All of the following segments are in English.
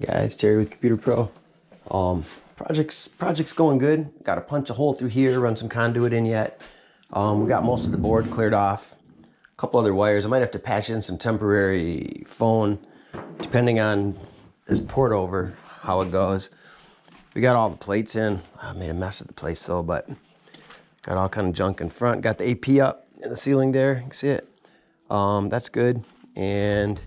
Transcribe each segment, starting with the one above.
Guys, Terry with Computer Pro. Project's going good. Got to punch a hole through here, run some conduit in yet. We got most of the board cleared off. A couple other wires. I might have to patch in some temporary phone, depending on this port over, how it goes. We got all the plates in. I made a mess of the place though, but got all kind of junk in front. Got the AP up in the ceiling there. You can see it. That's good. And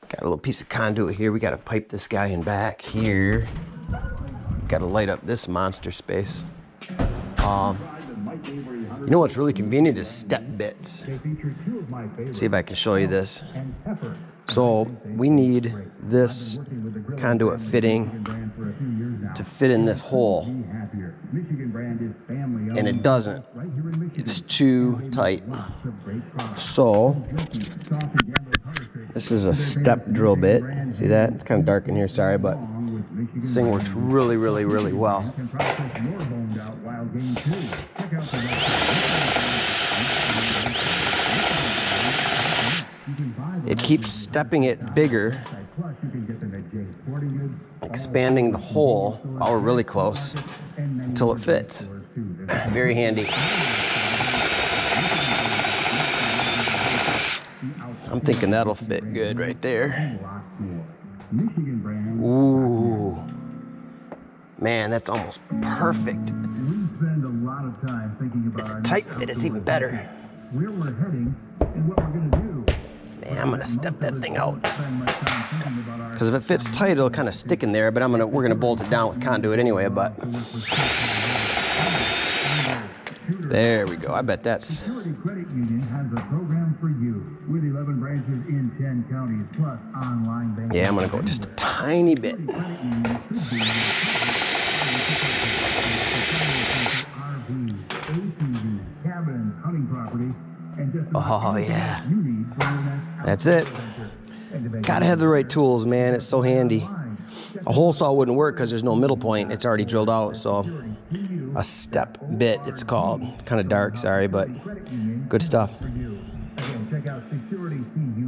got a little piece of conduit here. We got to pipe this guy in back here. Got to light up this monster space. You know what's really convenient is step bits. See if I can show you this. So we need this conduit fitting to fit in this hole. And it doesn't. It's too tight. So this is a step drill bit. See that? It's kind of dark in here, sorry, but this thing works really, really, really well. It keeps stepping it bigger, expanding the hole while we're really close until it fits. Very handy. I'm thinking that'll fit good right there. Ooh. Man, that's almost perfect. It's a tight fit, it's even better. Man, I'm gonna step that thing out. Because if it fits tight, it'll kind of stick in there, but we're gonna bolt it down with conduit anyway, but. There we go. I bet that's. Yeah, I'm gonna go just a tiny bit. Oh yeah. That's it. Gotta have the right tools, man. It's so handy. A hole saw wouldn't work because there's no middle point. It's already drilled out, so. A step bit, it's called. Kind of dark, sorry, but good stuff.